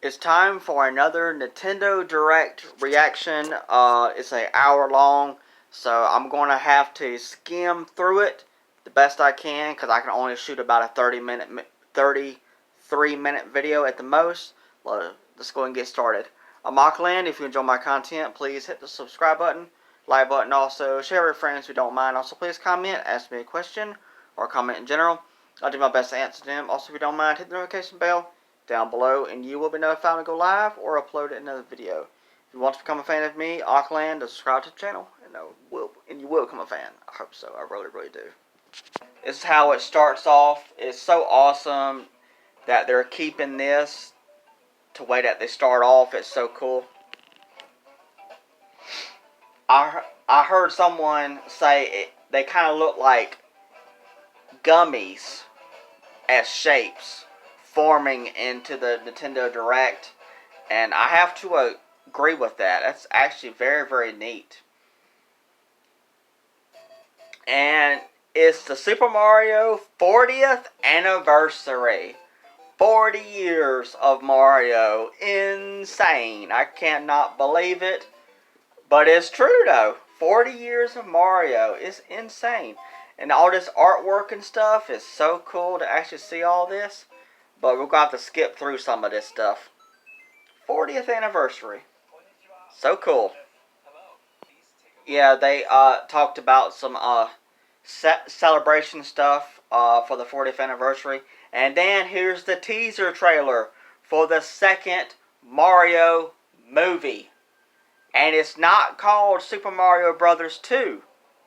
It's time for another Nintendo Direct reaction. It's an hour long, so I'm going to have to skim through it the best I can because I can only shoot about a 33-minute video at the most. Let's go and get started. I'm Auckland. If you enjoy my content, please hit the subscribe button, like button, also share with friends who don't mind. Also, please comment, ask me a question, or comment in general. I'll do my best to answer them. Also, if you don't mind, hit the notification bell down below, and you will be notified when I go live or upload another video. If you want to become a fan of me, Auckland, subscribe to the channel, and you will become a fan. I hope so. I really, really do. This is how it starts off. It's so awesome that they're keeping this the way that they start off. It's so cool. I heard someone say they kind of look like gummies as shapes forming into the Nintendo Direct, and I have to agree with that. That's actually very, very neat. And it's the Super Mario 40th anniversary. 40 years of Mario. Insane. I cannot believe it. But it's true though. 40 years of Mario is insane. And all this artwork and stuff is so cool to actually see all this. But we're going to have to skip through some of this stuff. 40th anniversary. So cool. Yeah, they talked about some celebration stuff for the 40th anniversary. And then here's the teaser trailer for the second Mario movie. And it's not called Super Mario Bros. 2.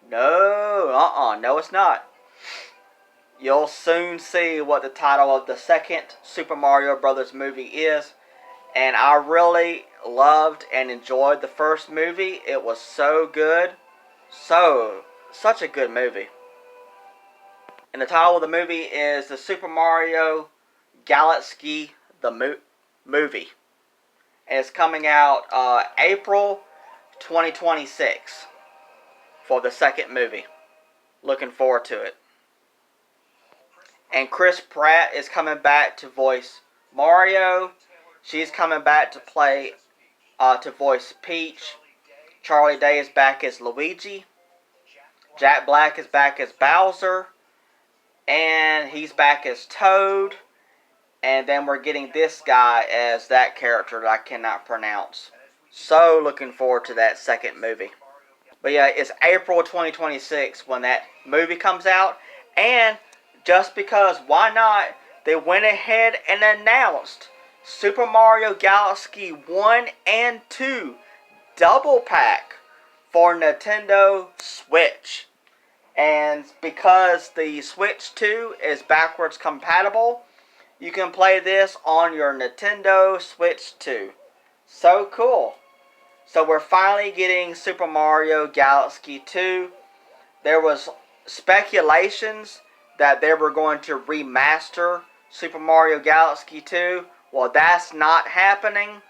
No, no it's not. You'll soon see what the title of the second Super Mario Bros. Movie is. And I really loved and enjoyed the first movie. It was so good. Such a good movie. And the title of the movie is the Super Mario Galaxy the Movie. And it's coming out April 2026 for the second movie. Looking forward to it. And Chris Pratt is coming back to voice Mario. She's coming back to play, to voice Peach. Charlie Day is back as Luigi. Jack Black is back as Bowser. And he's back as Toad. And then we're getting this guy as that character that I cannot pronounce. So looking forward to that second movie. But yeah, it's April 2026 when that movie comes out. And just because, why not, they went ahead and announced Super Mario Galaxy 1 and 2 double pack for Nintendo Switch. And because the Switch 2 is backwards compatible, you can play this on your Nintendo Switch 2. So cool. So we're finally getting Super Mario Galaxy 2. There was speculations that they were going to remaster Super Mario Galaxy 2. Well, that's not happening.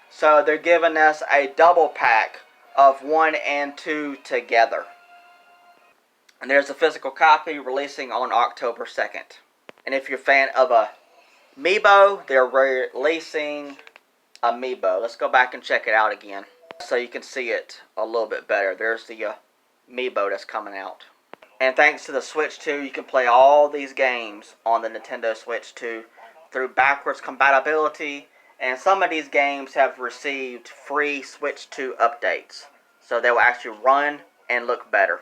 So they're giving us a double pack of 1 and 2 together. And there's a physical copy releasing on October 2nd. And if you're a fan of Amiibo, they're releasing Amiibo. Let's go back and check it out again so you can see it a little bit better. There's the Amiibo that's coming out. And thanks to the Switch 2, you can play all these games on the Nintendo Switch 2 through backwards compatibility. And some of these games have received free Switch 2 updates. So they will actually run and look better.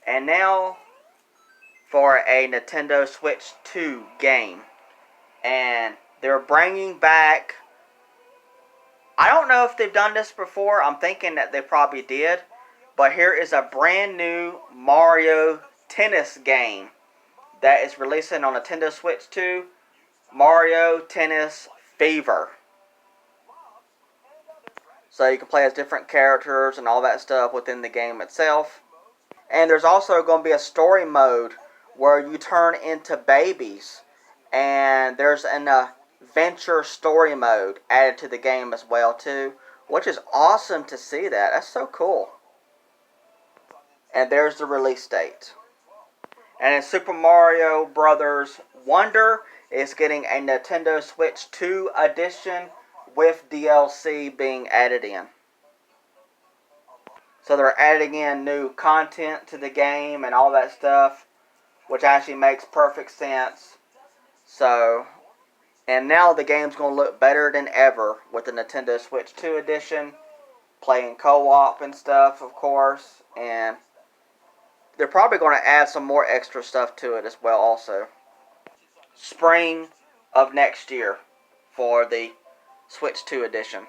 And now for a Nintendo Switch 2 game. And they're bringing back, I don't know if they've done this before. I'm thinking that they probably did. But here is a brand new Mario Tennis game that is releasing on Nintendo Switch 2. Mario Tennis Fever. So you can play as different characters and all that stuff within the game itself. And there's also going to be a story mode where you turn into babies. And there's an adventure story mode added to the game as well too. Which is awesome to see that. That's so cool. And there's the release date. And then Super Mario Brothers Wonder is getting a Nintendo Switch 2 edition with DLC being added in. So they're adding in new content to the game and all that stuff, which actually makes perfect sense. So, and now the game's going to look better than ever with the Nintendo Switch 2 edition, playing co-op and stuff, of course, and they're probably going to add some more extra stuff to it as well also. Spring of next year for the Switch 2 edition.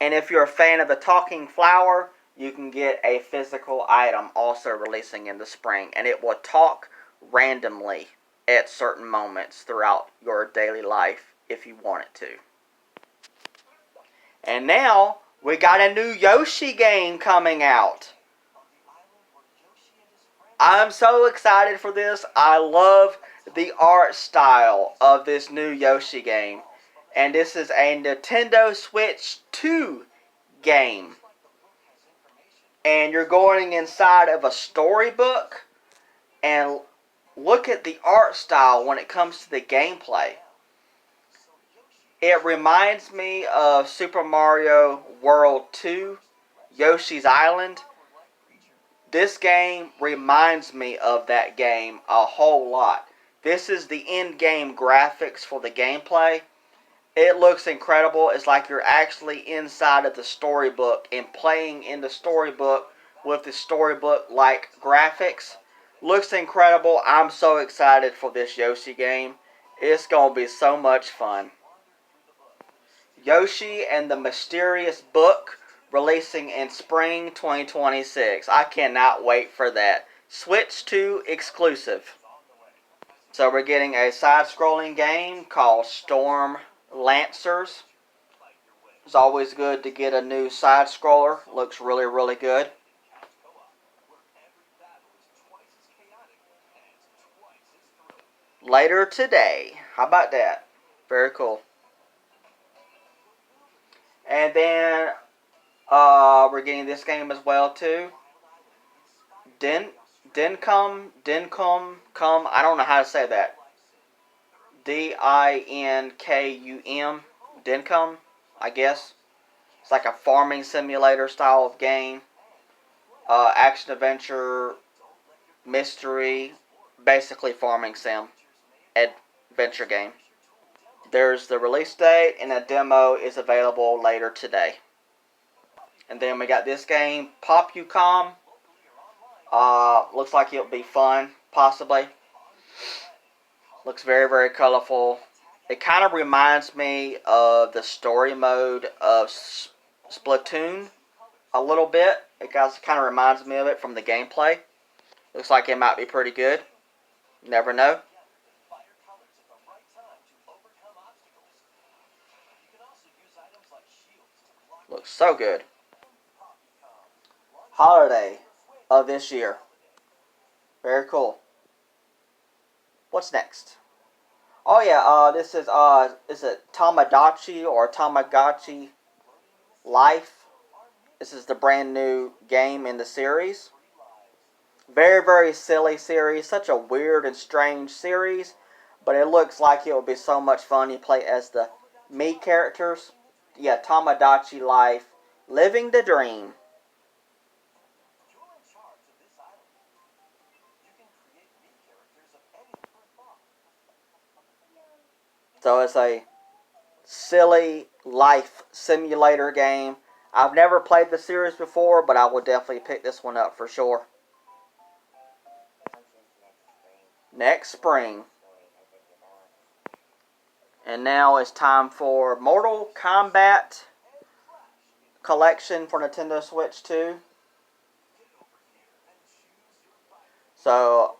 And if you're a fan of the Talking Flower, you can get a physical item also releasing in the spring. And it will talk randomly at certain moments throughout your daily life if you want it to. And now, we got a new Yoshi game coming out. I'm so excited for this. I love the art style of this new Yoshi game. And this is a Nintendo Switch 2 game. And you're going inside of a storybook. And look at the art style when it comes to the gameplay. It reminds me of Super Mario World 2, Yoshi's Island. This game reminds me of that game a whole lot. This is the in-game graphics for the gameplay. It looks incredible. It's like you're actually inside of the storybook and playing in the storybook with the storybook-like graphics. Looks incredible. I'm so excited for this Yoshi game. It's going to be so much fun. Yoshi and the Mysterious Book releasing in spring 2026. I cannot wait for that. Switch 2 exclusive. So we're getting a side-scrolling game called Storm Lancers. It's always good to get a new side-scroller. Looks really, really good. Later today. How about that? Very cool. And then we're getting this game as well too. Dinkum, I don't know how to say that. Dinkum, Dinkum, I guess. It's like a farming simulator style of game. Action adventure, mystery, basically farming sim, adventure game. There's the release date and a demo is available later today. And then we got this game, Popucom. Looks like it'll be fun, possibly. Looks very, very colorful. It kind of reminds me of the story mode of Splatoon a little bit. It kind of reminds me of it from the gameplay. Looks like it might be pretty good. Never know. Looks so good. Holiday of this year. Very cool. What's next? Oh yeah, this is it Tamagotchi or Tamagotchi Life? This is the brand new game in the series. Very, very silly series. Such a weird and strange series. But it looks like it will be so much fun. You play as the Mii characters. Yeah, Tamagotchi Life. Living the dream. So it's a silly life simulator game. I've never played the series before, but I will definitely pick this one up for sure. Next spring. And now it's time for Mortal Kombat Collection for Nintendo Switch 2. So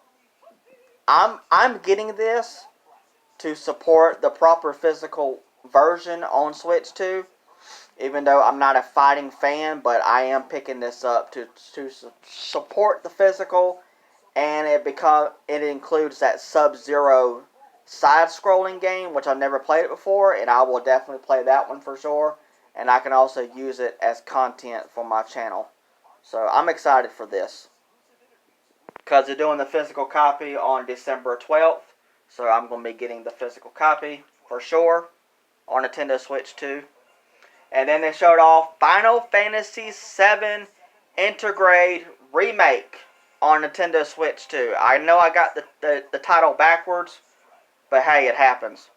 I'm getting this to support the proper physical version on Switch 2. Even though I'm not a fighting fan, but I am picking this up to support the physical, and it includes that Sub-Zero side-scrolling game, which I've never played it before, and I will definitely play that one for sure. And I can also use it as content for my channel. So I'm excited for this. because they're doing the physical copy on December 12th. So I'm going to be getting the physical copy for sure on Nintendo Switch 2. And then they showed off Final Fantasy VII Intergrade Remake on Nintendo Switch 2. I know I got the title backwards, but hey, it happens.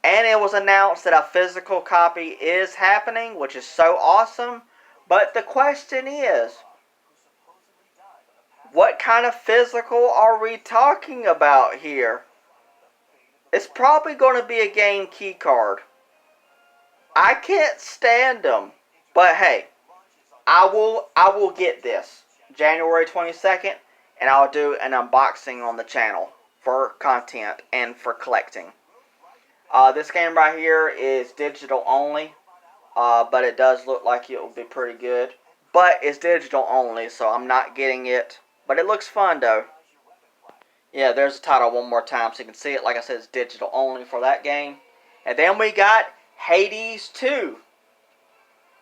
And it was announced that a physical copy is happening, which is so awesome. But the question is, what kind of physical are we talking about here? It's probably going to be a game key card. I can't stand them. But hey, I will get this January 22nd, and I'll do an unboxing on the channel for content and for collecting. This game right here is digital only, but it does look like it will be pretty good. But it's digital only, so I'm not getting it. But it looks fun though. Yeah, there's the title one more time so you can see it. Like I said, it's digital only for that game. And then we got Hades 2.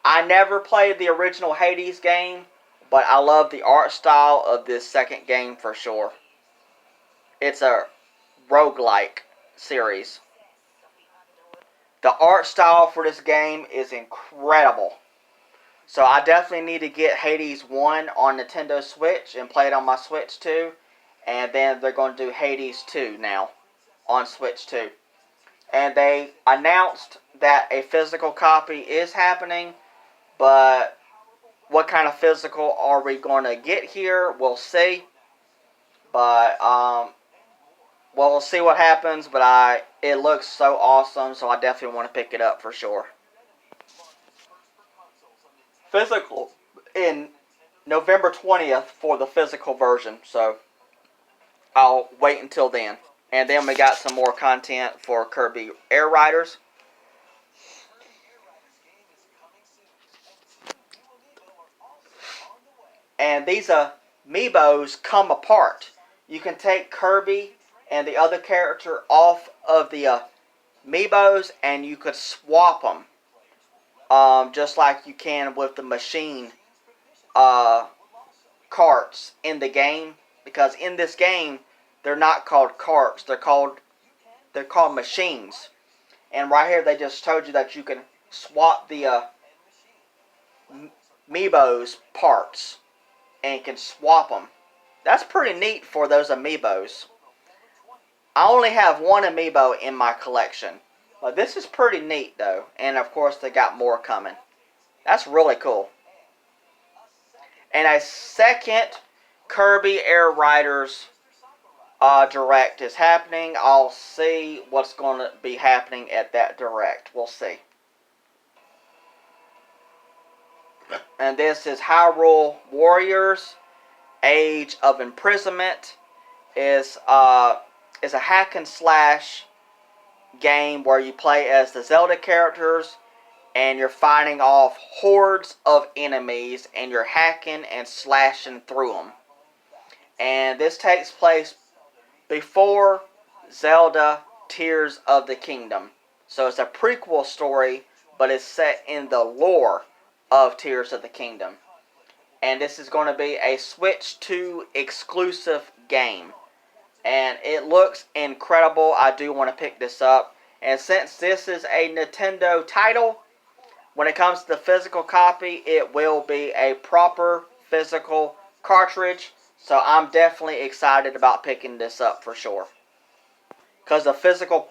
I never played the original Hades game, but I love the art style of this second game for sure. It's a roguelike series. The art style for this game is incredible. So I definitely need to get Hades 1 on Nintendo Switch and play it on my Switch 2. And then they're going to do Hades 2 now on Switch 2. And they announced that a physical copy is happening. But what kind of physical are we going to get here? We'll see. But, well, we'll see what happens. But it looks so awesome. So I definitely want to pick it up for sure. Physical in November 20th for the physical version. So I'll wait until then. And then we got some more content for Kirby Air Riders. And these amiibos come apart. You can take Kirby and the other character off of the amiibos and you could swap them. Just like you can with the machine carts in the game. Because in this game, they're not called carts. They're called machines. And right here, they just told you that you can swap the amiibos parts. And you can swap them. That's pretty neat for those amiibos. I only have one amiibo in my collection. But this is pretty neat though. And of course they got more coming. That's really cool. And a second Kirby Air Riders Direct is happening. I'll see what's going to be happening at that Direct. We'll see. And this is Hyrule Warriors Age of Imprisonment. Is a hack and slash game where you play as the Zelda characters and you're fighting off hordes of enemies and you're hacking and slashing through them. And this takes place before Zelda Tears of the Kingdom. So it's a prequel story, but it's set in the lore of Tears of the Kingdom. And this is going to be a Switch 2 exclusive game. And it looks incredible. I do want to pick this up. And since this is a Nintendo title, when it comes to the physical copy, it will be a proper physical cartridge. So I'm definitely excited about picking this up for sure. Because the physical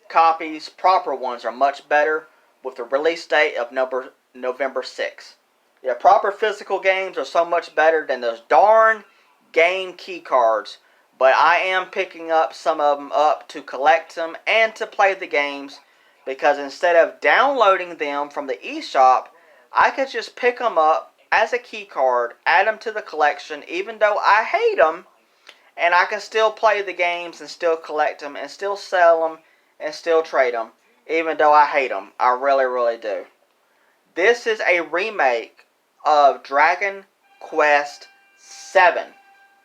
copies, proper ones, are much better with the release date of November 6th. Yeah, proper physical games are so much better than those darn game key cards. But I am picking up some of them up to collect them and to play the games. Because instead of downloading them from the eShop, I could just pick them up as a key card, add them to the collection, even though I hate them. And I can still play the games and still collect them and still sell them and still trade them. Even though I hate them. I really, really do. This is a remake of Dragon Quest VII.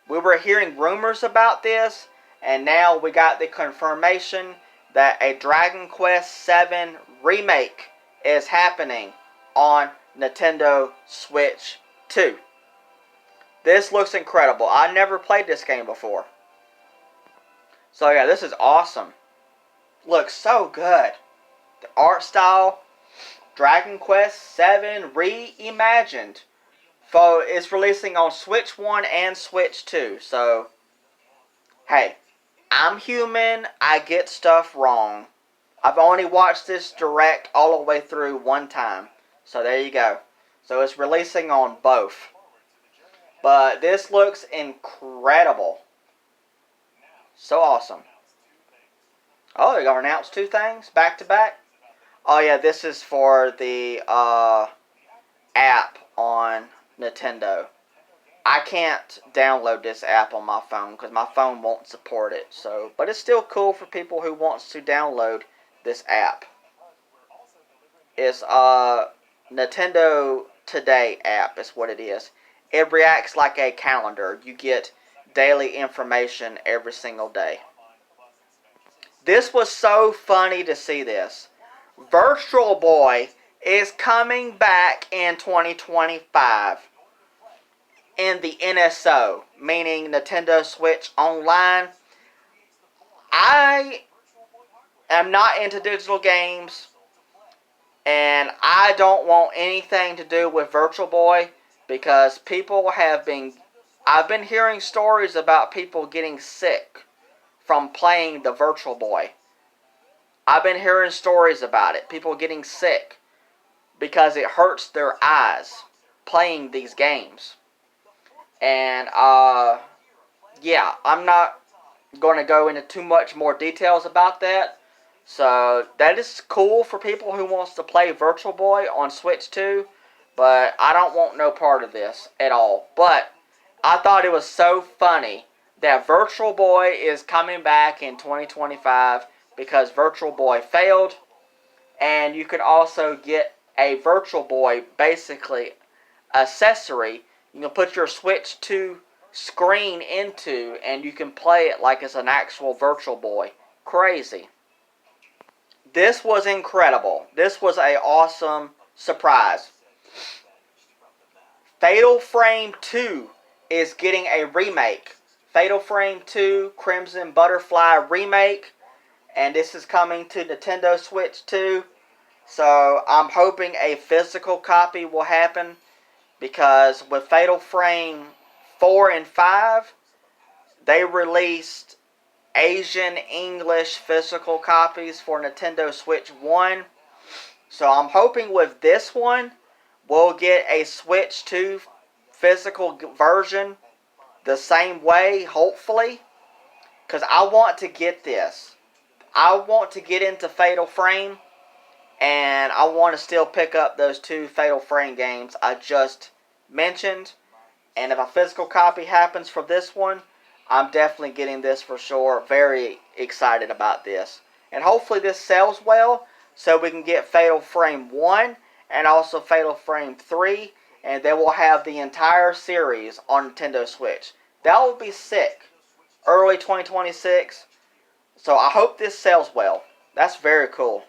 We were hearing rumors about this, and now we got the confirmation that a Dragon Quest VII remake is happening on Nintendo Switch 2. This looks incredible. I never played this game before. So yeah, this is awesome. Looks so good. The art style, Dragon Quest VII Reimagined. So it's releasing on Switch 1 and Switch 2. So, hey, I'm human. I get stuff wrong. I've only watched this direct all the way through one time. So there you go. So it's releasing on both. But this looks incredible. So awesome. Oh, they're going to announce two things back to back. Oh yeah, this is for the app on Nintendo. I can't download this app on my phone because my phone won't support it. So, but it's still cool for people who wants to download this app. It's Nintendo Today app is what it is. It reacts like a calendar. You get daily information every single day. This was so funny to see this. Virtual Boy is coming back in 2025 in the NSO, meaning Nintendo Switch Online. I am not into digital games, and I don't want anything to do with Virtual Boy because I've been hearing stories about people getting sick from playing the Virtual Boy. I've been hearing stories about it. People getting sick because it hurts their eyes playing these games. And, yeah, I'm not going to go into too much more details about that. So, that is cool for people who wants to play Virtual Boy on Switch 2. But I don't want no part of this at all. But I thought it was so funny that Virtual Boy is coming back in 2025 because Virtual Boy failed. And you could also get a Virtual Boy, basically, accessory. You can put your Switch 2 screen into, and you can play it like it's an actual Virtual Boy. Crazy. This was incredible. This was an awesome surprise. Fatal Frame 2 is getting a remake. Fatal Frame 2 Crimson Butterfly remake. And this is coming to Nintendo Switch 2. So I'm hoping a physical copy will happen. Because with Fatal Frame 4 and 5, they released Asian English physical copies for Nintendo Switch 1. So I'm hoping with this one, we'll get a Switch 2 physical version the same way, hopefully. Because I want to get this. I want to get into Fatal Frame. And I want to still pick up those two Fatal Frame games I just mentioned. And if a physical copy happens for this one, I'm definitely getting this for sure. Very excited about this. And hopefully this sells well so we can get Fatal Frame 1 and also Fatal Frame 3. And then we'll have the entire series on Nintendo Switch. That would be sick. Early 2026. So I hope this sells well. That's very cool.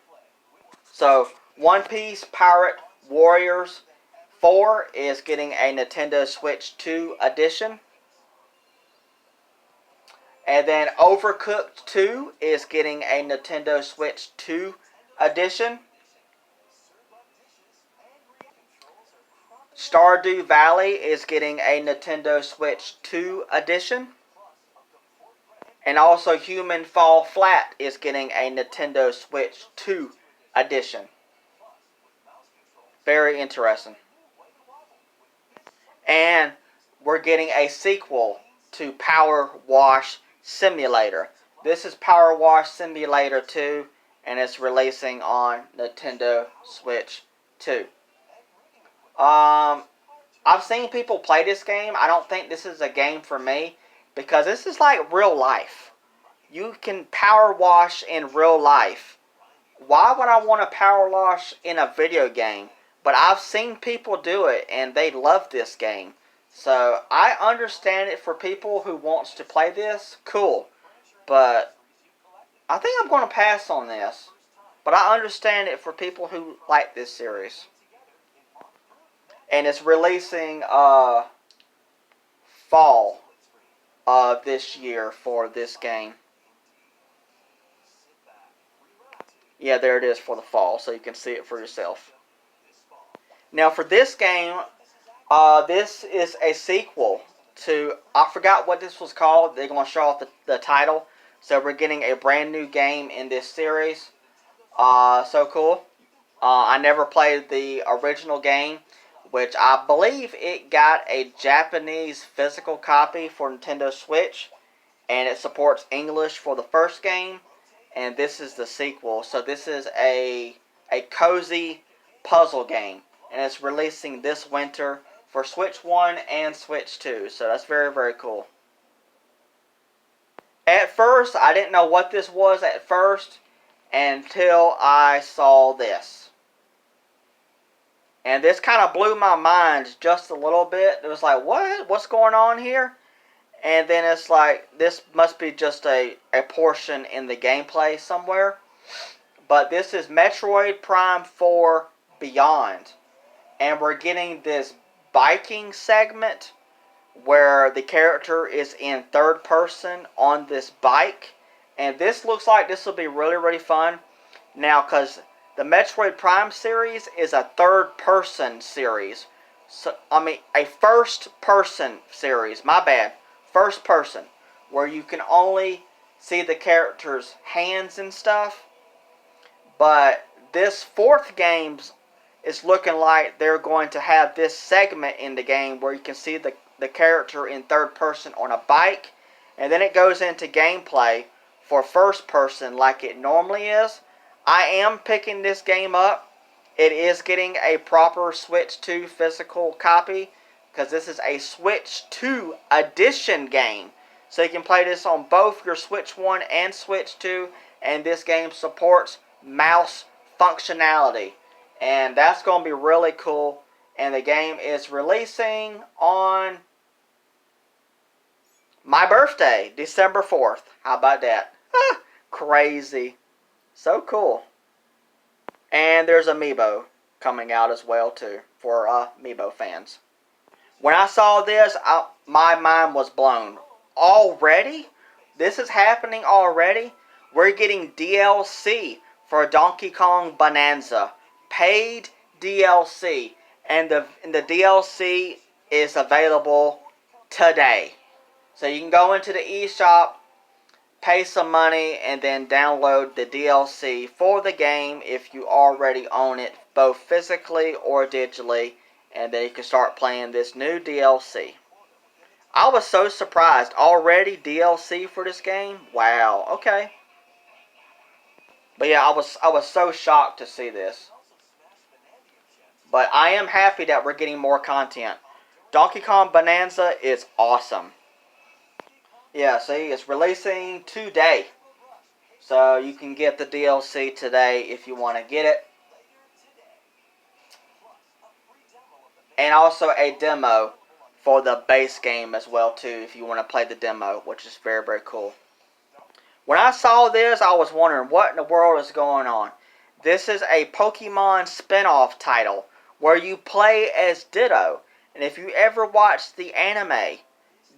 So, One Piece Pirate Warriors 4 is getting a Nintendo Switch 2 edition. And then Overcooked 2 is getting a Nintendo Switch 2 edition. Stardew Valley is getting a Nintendo Switch 2 edition. And also Human Fall Flat is getting a Nintendo Switch 2 edition. Very interesting. And we're getting a sequel to Power Wash Simulator. This is Power Wash Simulator 2, and it's releasing on Nintendo Switch 2. I've seen people play this game. I don't think this is a game for me because this is like real life. You can power wash in real life. Why would I want to power wash in a video game? But I've seen people do it and they love this game. So I understand it for people who wants to play this. Cool. But I think I'm going to pass on this. But I understand it for people who like this series. And it's releasing fall of this year for this game. Yeah, there it is for the fall, so you can see it for yourself. Now for this game, this is a sequel to, I forgot what this was called. They're going to show off the title. So we're getting a brand new game in this series. So cool. I never played the original game, which I believe it got a Japanese physical copy for Nintendo Switch, and it supports English for the first game, and this is the sequel. So this is a cozy puzzle game, and it's releasing this winter for Switch 1 and Switch 2, so that's very, very cool. At first, I didn't know what this was at first until I saw this. And this kind of blew my mind just a little bit. It was like, what? What's going on here? And then it's like, this must be just a portion in the gameplay somewhere. But this is Metroid Prime 4 Beyond. And we're getting this biking segment where the character is in third person on this bike. And this looks like this will be really, really fun. Now, because the Metroid Prime series is a third-person series. So, I mean, a first-person series. My bad. First person. Where you can only see the character's hands and stuff. But this fourth game is looking like they're going to have this segment in the game where you can see the character in third person on a bike. And then it goes into gameplay for first person like it normally is. I am picking this game up. It is getting a proper Switch 2 physical copy, because this is a Switch 2 edition game. So you can play this on both your Switch 1 and Switch 2, and this game supports mouse functionality. And that's going to be really cool. And the game is releasing on my birthday, December 4th. How about that? Crazy. So cool. And there's Amiibo coming out as well too for Amiibo fans. When I saw this, my mind was blown. Already? This is happening already? We're getting DLC for Donkey Kong Bonanza. Paid DLC. And the DLC is available today. So you can go into the eShop, pay some money, and then download the DLC for the game if you already own it, both physically or digitally, and then you can start playing this new DLC. I was so surprised. Already DLC for this game? Wow, okay. But yeah, I was so shocked to see this. But I am happy that we're getting more content. Donkey Kong Bonanza is awesome. Yeah, see, it's releasing today. So you can get the DLC today if you want to get it. And also a demo for the base game as well too, if you want to play the demo, which is very, very cool. When I saw this, I was wondering what in the world is going on. This is a Pokemon spin-off title where you play as Ditto. And if you ever watched the anime,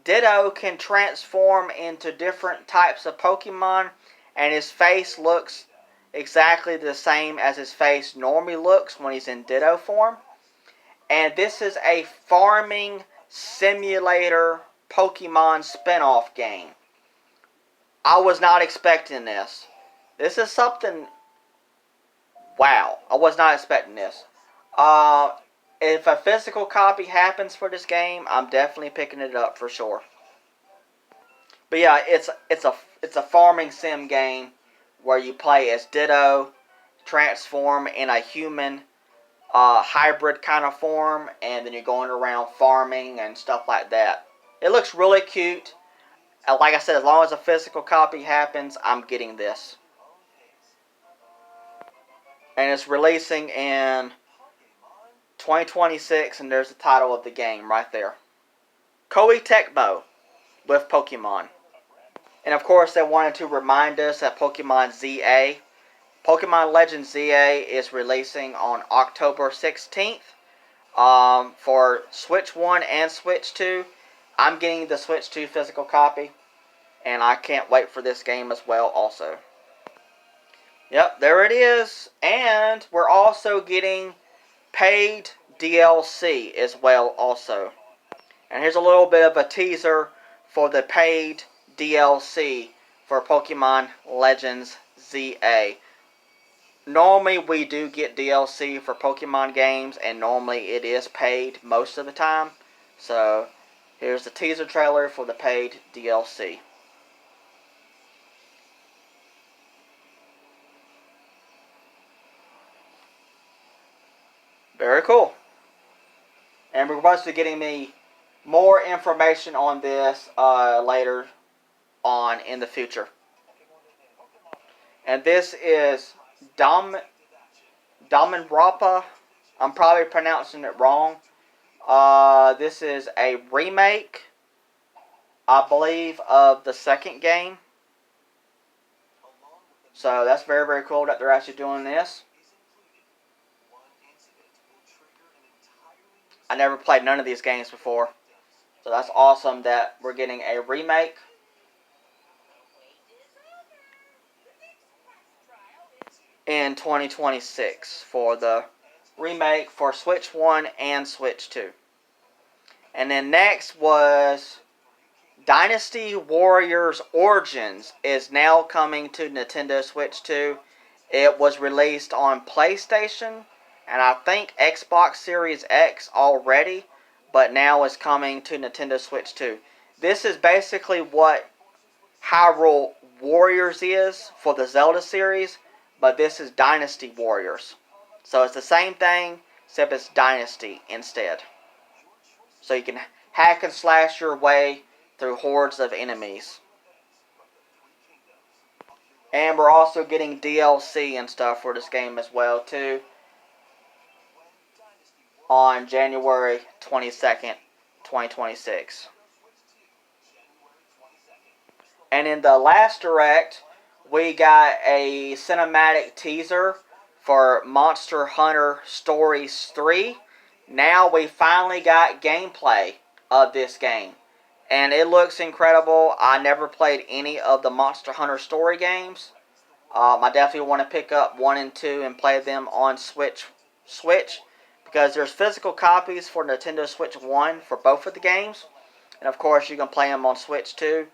Ditto can transform into different types of Pokemon, and his face looks exactly the same as his face normally looks when he's in Ditto form. And this is a farming simulator Pokemon spin-off game. I was not expecting this. This is something... Wow, I was not expecting this. If a physical copy happens for this game, I'm definitely picking it up for sure. But yeah, it's a farming sim game where you play as Ditto, transform in a human hybrid kind of form, and then you're going around farming and stuff like that. It looks really cute. Like I said, as long as a physical copy happens, I'm getting this. And it's releasing in 2026, and there's the title of the game right there. Koei Tecmo with Pokemon. And of course, they wanted to remind us that Pokemon ZA, Pokemon Legends ZA, is releasing on October 16th for Switch 1 and Switch 2. I'm getting the Switch 2 physical copy, and I can't wait for this game as well also. Yep, there it is. And we're also getting paid DLC as well also. And here's a little bit of a teaser for the paid DLC for Pokemon Legends ZA. Normally we do get DLC for Pokemon games, and normally it is paid most of the time. So here's the teaser trailer for the paid DLC. Very cool. And we're supposed to be getting me more information on this later on in the future. And this is Danganronpa. I'm probably pronouncing it wrong. This is a remake, I believe, of the second game. So that's very, very cool that they're actually doing this. I never played none of these games before. So that's awesome that we're getting a remake. In 2026 for the remake for Switch 1 and Switch 2. And then next was Dynasty Warriors Origins is now coming to Nintendo Switch 2. It was released on PlayStation and I think Xbox Series X already, but now is coming to Nintendo Switch 2. This is basically what Hyrule Warriors is for the Zelda series, but this is Dynasty Warriors. So it's the same thing, except it's Dynasty instead. So you can hack and slash your way through hordes of enemies. And we're also getting DLC and stuff for this game as well too. On January 22nd, 2026. And in the last direct, we got a cinematic teaser for Monster Hunter Stories 3. Now we finally got gameplay of this game. And it looks incredible. I never played any of the Monster Hunter story games. I definitely want to pick up 1 and 2 and play them on Switch. Because there's physical copies for Nintendo Switch 1 for both of the games. And of course you can play them on Switch 2.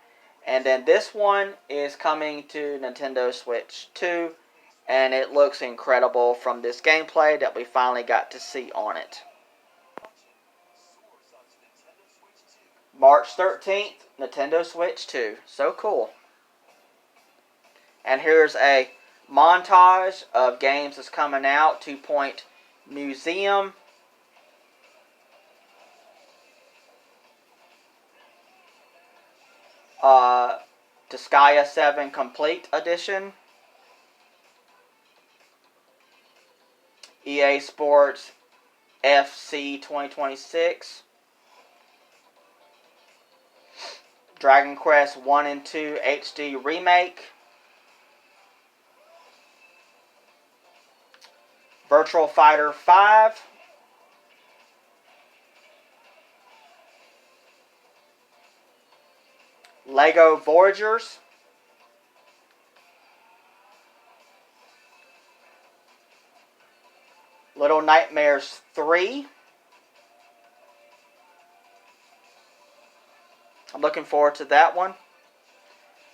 And then this one is coming to Nintendo Switch 2. And it looks incredible from this gameplay that we finally got to see on it. March 13th, Nintendo Switch 2. So cool. And here's a montage of games that's coming out. 2 Point Museum. Disgaea 7 Complete Edition. EA Sports FC 2026. Dragon Quest 1 and 2 HD Remake. Virtual Fighter 5. Lego Voyagers. Little Nightmares 3. I'm looking forward to that one.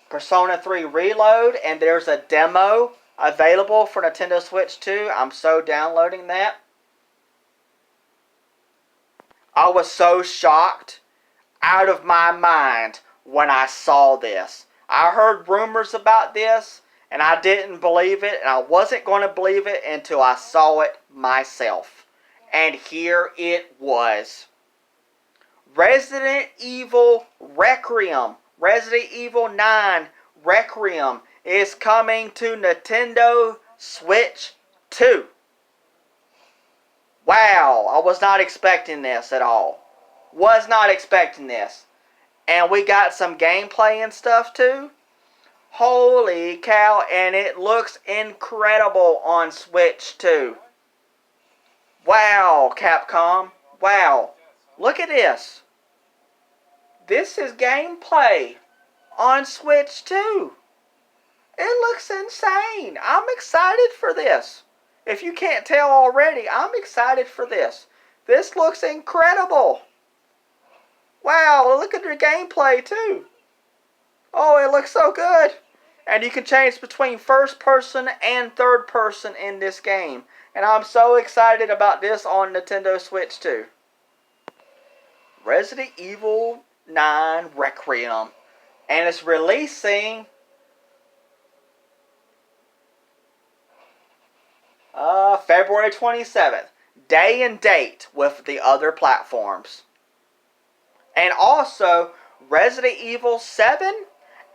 Persona 3 Reload, and there's a demo available for Nintendo Switch 2. I'm so downloading that. I was so shocked, out of my mind, when I saw this. I heard rumors about this, and I didn't believe it, and I wasn't going to believe it until I saw it myself. And here it was. Resident Evil Requiem, Resident Evil 9 Requiem is coming to Nintendo Switch 2. Wow, I was not expecting this at all. Was not expecting this. And we got some gameplay and stuff too. Holy cow, and it looks incredible on Switch 2. Wow, Capcom. Wow. Look at this. This is gameplay on Switch 2. It looks insane. I'm excited for this. If you can't tell already, I'm excited for this. This looks incredible. Wow, look at the gameplay too. Oh, it looks so good. And you can change between first person and third person in this game. And I'm so excited about this on Nintendo Switch 2. Resident Evil 9 Requiem. And it's releasing February 27th. Day and date with the other platforms. And also, Resident Evil 7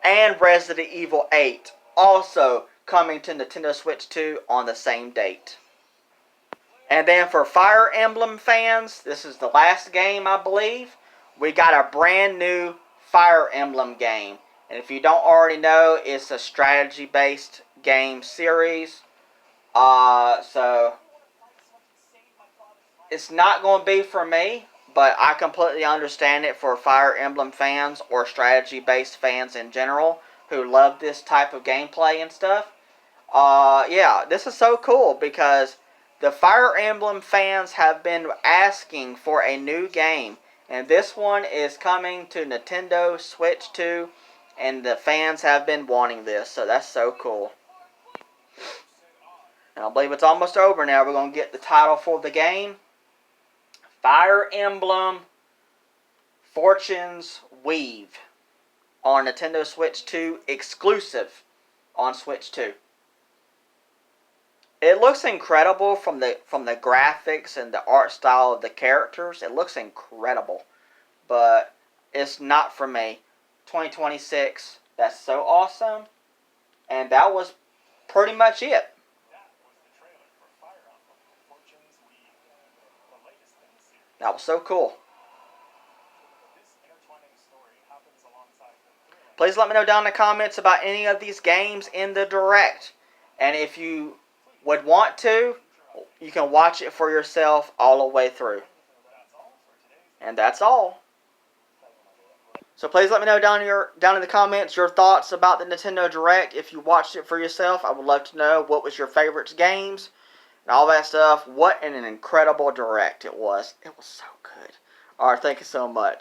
and Resident Evil 8 also coming to Nintendo Switch 2 on the same date. And then for Fire Emblem fans, this is the last game, I believe. We got a brand new Fire Emblem game. And if you don't already know, it's a strategy-based game series. So it's not going to be for me, but I completely understand it for Fire Emblem fans or strategy-based fans in general who love this type of gameplay and stuff. Yeah, this is so cool because the Fire Emblem fans have been asking for a new game, and this one is coming to Nintendo Switch 2, and the fans have been wanting this, so that's so cool. And I believe it's almost over now. We're going to get the title for the game. Fire Emblem Fortune's Weave on Nintendo Switch 2, exclusive on Switch 2. It looks incredible from the graphics and the art style of the characters. It looks incredible, but it's not for me. 2026, that's so awesome. And that was pretty much it. That was so cool. Please let me know down in the comments about any of these games in the Direct. And if you would want to, you can watch it for yourself all the way through. And that's all. So please let me know down in the comments your thoughts about the Nintendo Direct. If you watched it for yourself, I would love to know what was your favorite games and all that stuff. What an incredible Direct it was. It was so good. Alright, thank you so much.